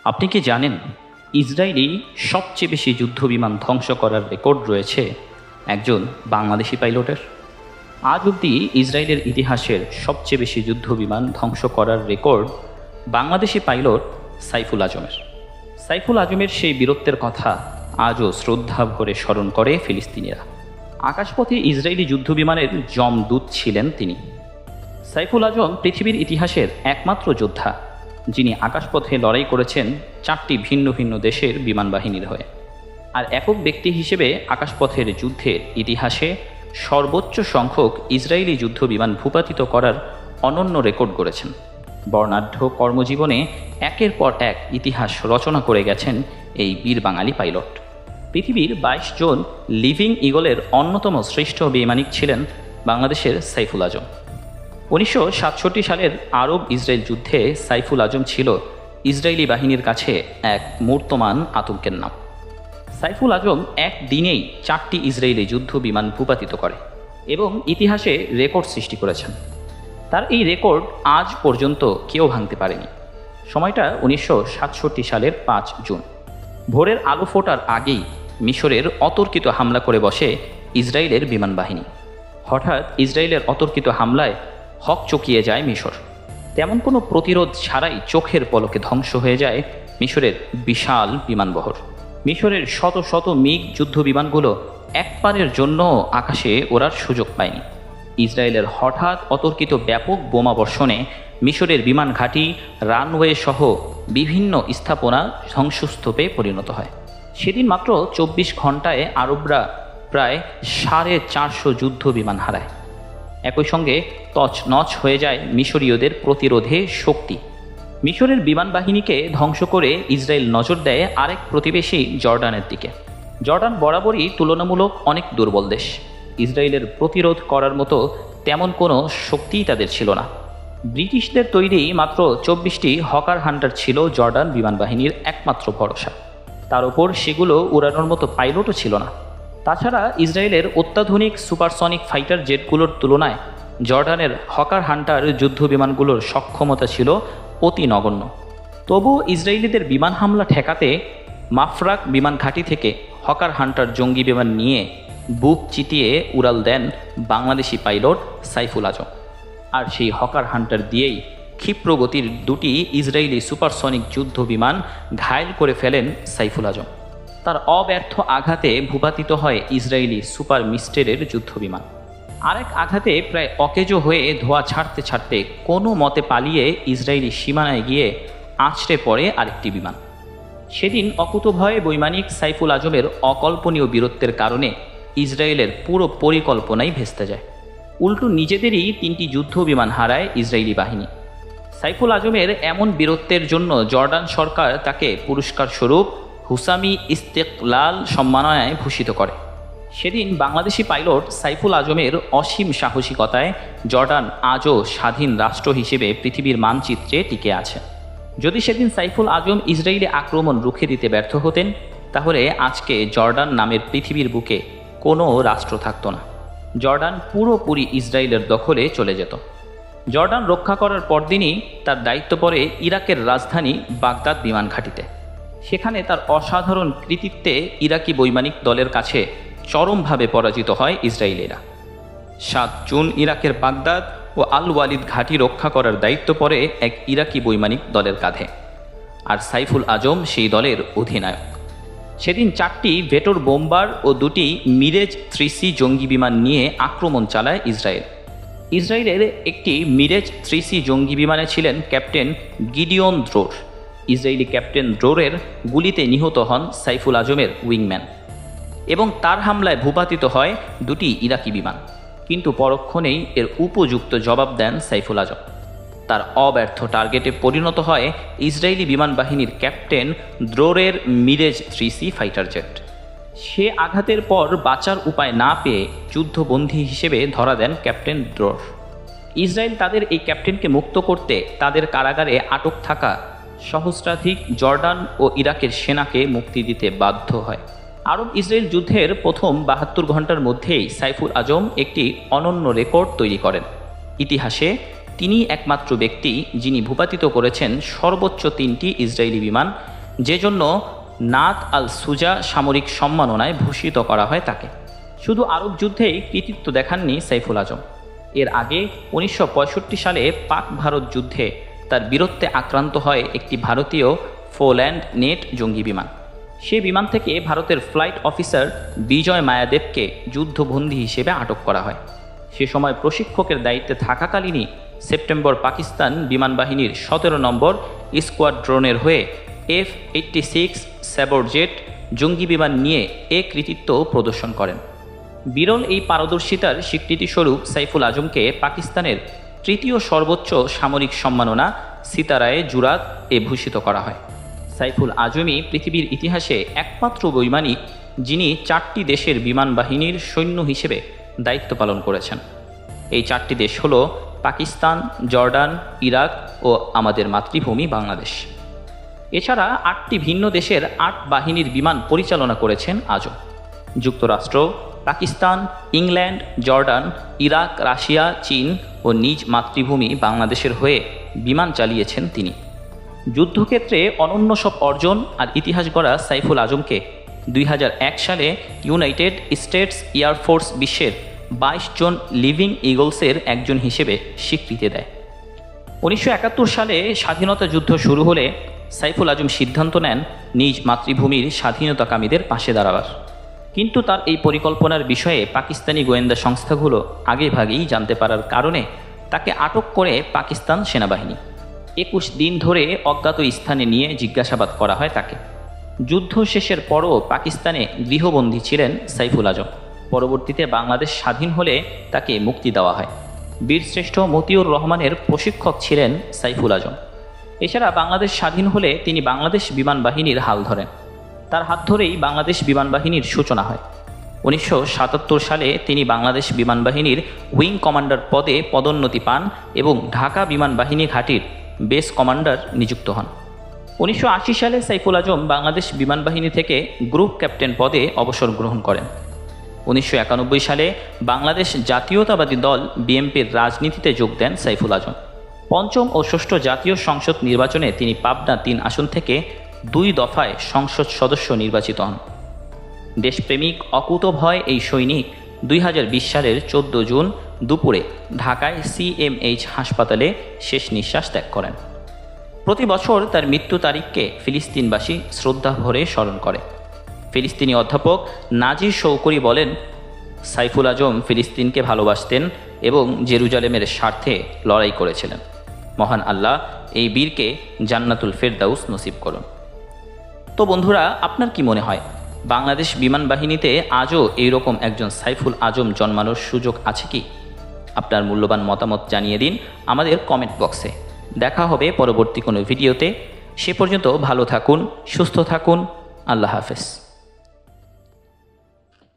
আপনি কি জানেন ইসরায়েলি সবচেয়ে বেশি যুদ্ধবিমান ধ্বংস করার রেকর্ড রয়েছে একজন বাংলাদেশি পাইলটের? আজ অবধি ইসরায়েলের ইতিহাসের সবচেয়ে বেশি যুদ্ধবিমান ধ্বংস করার রেকর্ড বাংলাদেশি পাইলট সাইফুল আজমের। সাইফুল আজমের সেই বীরত্বের কথা আজও শ্রদ্ধা ভরে স্মরণ করে ফিলিস্তিনিরা। আকাশপথে ইসরায়েলি যুদ্ধবিমানের যমদূত ছিলেন তিনি। সাইফুল আজম পৃথিবীর ইতিহাসের একমাত্র যোদ্ধা যিনি আকাশপথে লড়াই করেছেন 4টি ভিন্ন ভিন্ন দেশের বিমান বাহিনীর হয়ে। আর একক ব্যক্তি হিসেবে আকাশপথের যুদ্ধের ইতিহাসে সর্বোচ্চ সংখ্যক ইসরায়েলি যুদ্ধ বিমান ভূপাতিত করার অনন্য রেকর্ড গড়েছেন। বর্ণাঢ্য কর্মজীবনে একের পর এক ইতিহাস রচনা করে গেছেন এই বীর বাঙালি পাইলট। পৃথিবীর 22 জন লিভিং ইগলের অন্যতম শ্রেষ্ঠ বেইমানিক ছিলেন বাংলাদেশের সাইফুল আজম। 1967 সালের আরব ইসরায়েল যুদ্ধে সাইফুল আজম ছিল ইসরায়েলি বাহিনীর কাছে এক মূর্তমান আতঙ্কের নাম। সাইফুল আজম এক দিনেই 4টি ইসরায়েলি যুদ্ধ বিমান ভূপাতিত করে এবং ইতিহাসে রেকর্ড সৃষ্টি করেছেন। তার এই রেকর্ড আজ পর্যন্ত কেউ ভাঙতে পারেনি। সময়টা 1967 সালের 5 জুন। ভোরের আলো ফোটার আগেই মিশরের অতর্কিত হামলা করে বসে ইসরায়েলের বিমান বাহিনী। হঠাৎ ইসরায়েলের অতর্কিত হামলায় হকচকিয়ে যায় মিশর। তেমন কোনো প্রতিরোধ ছাড়াই চোখের পলকে ধ্বংস হয়ে যায় মিশরের বিশাল বিমানবহর। মিশরের শত শত মিগ যুদ্ধ বিমানগুলো একবারের জন্য আকাশে ওড়ার সুযোগ পায়নি। ইসরায়েলের হঠাৎ অতর্কিত ব্যাপক বোমাবর্ষণে মিশরের বিমান ঘাঁটি, রানওয়ে সহ বিভিন্ন স্থাপনা ধ্বংসস্তূপে পরিণত হয়। সেদিন মাত্র 24 ঘন্টায় আরবরা প্রায় 450 যুদ্ধ বিমান হারায়। একই সঙ্গে তছনছ হয়ে যায় মিশরীয়দের প্রতিরোধে শক্তি। মিশরের বিমান বাহিনীকে ধ্বংস করে ইসরায়েল নজর দেয় আরেক প্রতিবেশী জর্ডানের দিকে। জর্ডান বরাবরই তুলনামূলক অনেক দুর্বল দেশ। ইসরায়েলের প্রতিরোধ করার মতো তেমন কোনো শক্তিই তাদের ছিল না। ব্রিটিশদের তৈরি মাত্র 24টি হকার হান্টার ছিল জর্ডান বিমান বাহিনীর একমাত্র ভরসা। তার উপর সেগুলো উড়ানোর মতো পাইলটও ছিল না। তাছাড়া ইসরায়েলের অত্যাধুনিক সুপারসনিক ফাইটার জেটগুলোর তুলনায় জর্ডানের হকার হান্টার যুদ্ধ বিমানগুলোর সক্ষমতা ছিল অতি নগণ্য। তবু ইসরায়েলিদের বিমান হামলা ঠেকাতে মাফরাক বিমান ঘাঁটি থেকে হকার হান্টার জঙ্গি বিমান নিয়ে বুক চিতিয়ে উড়াল দেন বাংলাদেশি পাইলট সাইফুল আজম। আর সেই হকার হান্টার দিয়েই ক্ষিপ্রগতির 2টি ইসরায়েলি সুপারসনিক যুদ্ধ বিমান ঘায়েল করে ফেলেন সাইফুল আজম। তার অব্যর্থ আঘাতে ভূপাতিত হয় ইসরায়েলি সুপার মিস্টেরের যুদ্ধ বিমান। আরেক আঘাতে প্রায় অকেজো হয়ে ধোঁয়া ছাড়তে ছাড়তে কোনো মতে পালিয়ে ইসরায়েলি সীমানায় গিয়ে আছড়ে পড়ে আরেকটি বিমান। সেদিন অকুতভয়ে বৈমানিক সাইফুল আজমের অকল্পনীয় বীরত্বের কারণে ইসরায়েলের পুরো পরিকল্পনাই ভেস্তে যায়। উল্টো নিজেদেরই 3টি যুদ্ধ বিমান হারায় ইসরায়েলি বাহিনী। সাইফুল আজমের এমন বীরত্বের জন্য জর্ডান সরকার তাকে পুরস্কার স্বরূপ হুসামি ইস্তেকলাল সম্মাননায় ভূষিত করে। সেদিন বাংলাদেশি পাইলট সাইফুল আজমের অসীম সাহসিকতায় জর্ডান আজও স্বাধীন রাষ্ট্র হিসেবে পৃথিবীর মানচিত্রে টিকে আছে। যদি সেদিন সাইফুল আজম ইসরায়েলি আক্রমণ রুখে দিতে ব্যর্থ হতেন, তাহলে আজকে জর্ডান নামের পৃথিবীর বুকে কোনো রাষ্ট্র থাকতো না। জর্ডান পুরোপুরি ইসরায়েলের দখলে চলে যেত। জর্ডান রক্ষা করার পরদিনই তার দায়িত্ব পড়ে ইরাকের রাজধানী বাগদাদ বিমান ঘাঁটিতে। সেখানে তার অসাধারণ কৃতিত্বে ইরাকি বৈমানিক দলের কাছে চরমভাবে পরাজিত হয় ইসরায়েলিরা। 7 জুন ইরাকের বাগদাদ ও আল ওয়ালিদ ঘাঁটি রক্ষা করার দায়িত্ব পড়ে এক ইরাকি বৈমানিক দলের কাঁধে। আর সাইফুল আজম সেই দলের অধিনায়ক। সেদিন 4টি ভেটর বোম্বার ও 2টি মিরেজ 3C জঙ্গি বিমান নিয়ে আক্রমণ চালায় ইসরায়েল। ইসরায়েলের একটি মিরেজ 3C জঙ্গি বিমানে ছিলেন ক্যাপ্টেন গিডিয়ন দ্রোর। ইসরায়েলি ক্যাপ্টেন দ্রোরের গুলিতে নিহত হন সাইফুল আজমের উইংম্যান এবং তার হামলায় ভূপাতিত হয় 2টি ইরাকি বিমান। কিন্তু পরক্ষণেই এর উপযুক্ত জবাব দেন সাইফুল আজম। তার অব্যর্থ টার্গেটে পরিণত হয় ইসরায়েলি বিমান বাহিনীর ক্যাপ্টেন দ্রোরের মিরেজ 3C ফাইটার জেট। সে আঘাতের পর বাঁচার উপায় না পেয়ে যুদ্ধবন্দী হিসেবে ধরা দেন ক্যাপ্টেন দ্রোর। ইসরায়েল তাদের এই ক্যাপ্টেনকে মুক্ত করতে তাদের কারাগারে আটক থাকা সহস্রাধিক জর্ডান ও ইরাকের সেনাকে মুক্তি দিতে বাধ্য হয়। আরব ইসরায়েল যুদ্ধের প্রথম 72 ঘন্টার মধ্যেই সাইফুল আজম একটি অনন্য রেকর্ড তৈরি করেন। ইতিহাসে তিনি একমাত্র ব্যক্তি যিনি ভূপাতিত করেছেন সর্বোচ্চ 3টি ইসরায়েলি বিমান যে জন্য নাত আল সুজা সামরিক সম্মাননায় ভূষিত করা হয় তাকে। শুধু আরব যুদ্ধেই কৃতিত্ব দেখাননি সাইফুল আজম। এর আগে 1965 সালে পাক ভারত যুদ্ধে তার বীরত্বে আক্রান্ত হয় একটি ভারতীয় ফোল্যান্ড নেট জঙ্গি বিমান। সে বিমান থেকে ভারতের ফ্লাইট অফিসার বিজয় মায়াদেবকে যুদ্ধবন্দী হিসেবে আটক করা হয়। সে সময় প্রশিক্ষকের দায়িত্বে থাকাকালীনই সেপ্টেম্বর পাকিস্তান বিমান বাহিনীর 17 নম্বর স্কোয়াড্রনের হয়ে F-86 স্যাবরজেট জঙ্গি বিমান নিয়ে এ কৃতিত্ব প্রদর্শন করেন। বিরল এই পারদর্শিতার স্বীকৃতিস্বরূপ সাইফুল আজমকে পাকিস্তানের তৃতীয় সর্বোচ্চ সামরিক সম্মাননা সিতারায়ে জুরাত এ ভূষিত করা হয়। সাইফুল আজমই পৃথিবীর ইতিহাসে একমাত্র বৈমানিক যিনি 4টি দেশের বিমান বাহিনীর সৈন্য হিসেবে দায়িত্ব পালন করেছেন। এই 4টি দেশ হল পাকিস্তান, জর্ডান, ইরাক ও আমাদের মাতৃভূমি বাংলাদেশ। এছাড়া 8টি ভিন্ন দেশের 8 বাহিনীর বিমান পরিচালনা করেছেন আজম। যুক্তরাষ্ট্র, Pakistan, England, Jordan, Iraq, Russia, চীন ও নিজ মাতৃভূমি বাংলাদেশের হয়ে বিমান চালিয়েছেন তিনি। যুদ্ধক্ষেত্রে অনন্য সব অর্জন আর ইতিহাস গড়া সাইফুল আজমকে 2001 সালে ইউনাইটেড স্টেটস এয়ারফোর্স বিশ্বের 22 জন লিভিং ইগলসের একজন হিসেবে স্বীকৃতি দেয়। 1971 সালে স্বাধীনতা যুদ্ধ শুরু হলে সাইফুল আজম সিদ্ধান্ত নেন নিজ মাতৃভূমির স্বাধীনতাকামীদের পাশে দাঁড়াবার। কিন্তু তার এই পরিকল্পনার বিষয়ে পাকিস্তানি গোয়েন্দা সংস্থাগুলো আগেভাগেই জানতে পারার কারণে তাকে আটক করে পাকিস্তান সেনাবাহিনী। 21 দিন ধরে অজ্ঞাত স্থানে নিয়ে জিজ্ঞাসাবাদ করা হয় তাকে। যুদ্ধ শেষের পরও পাকিস্তানে গৃহবন্দী ছিলেন সাইফুল আজম। পরবর্তীতে বাংলাদেশ স্বাধীন হলে তাকে মুক্তি দেওয়া হয়। বীরশ্রেষ্ঠ মতিউর রহমানের প্রশিক্ষক ছিলেন সাইফুল আজম। এছাড়া বাংলাদেশ স্বাধীন হলে তিনি বাংলাদেশ বিমান বাহিনীর হাল ধরেন। তার হাত ধরেই বাংলাদেশ বিমান বাহিনীর সূচনা হয়। 1977 সালে তিনি বাংলাদেশ বিমান বাহিনীর উইং কমান্ডার পদে পদোন্নতি পান এবং ঢাকা বিমান বাহিনী ঘাঁটির বেস কমান্ডার নিযুক্ত হন। 1980 সালে সাইফুল আজম বাংলাদেশ বিমান বাহিনী থেকে গ্রুপ ক্যাপ্টেন পদে অবসর গ্রহণ করেন। 1991 সালে বাংলাদেশ জাতীয়তাবাদী দল বিএনপির রাজনীতিতে যোগ দেন সাইফুল আজম। পঞ্চম ও ষষ্ঠ জাতীয় সংসদ নির্বাচনে তিনি পাবনা 3 আসন থেকে 2 দফায় সংসদ সদস্য নির্বাচিত হন। দেশপ্রেমিক অকুতোভয় এই সৈনিক 2020 সালের 14 জুন দুপুরে ঢাকায় CMH হাসপাতালে শেষ নিঃশ্বাস ত্যাগ করেন। প্রতি বছর তার মৃত্যু তারিখকে ফিলিস্তিনবাসী শ্রদ্ধা ভরে স্মরণ করে। ফিলিস্তিনি অধ্যাপক নাজির শৌকরি বলেন, সাইফুল আজম ফিলিস্তিনকে ভালোবাসতেন এবং জেরুজালেমের স্বার্থে লড়াই করেছিলেন। মহান আল্লাহ এই বীরকে জান্নাতুল ফেরদাউস নসিব করুন। তো বন্ধুরা, আপনার কি মনে হয় বাংলাদেশ বিমান বাহিনীতে আজও এইরকম একজন সাইফুল আজম জন্মানোর সুযোগ আছে কি? আপনার মূল্যবান মতামত জানিয়ে দিন আমাদের কমেন্ট বক্সে। দেখা হবে পরবর্তী কোনো ভিডিওতে। সে পর্যন্ত ভালো থাকুন, সুস্থ থাকুন। আল্লাহ হাফেজ।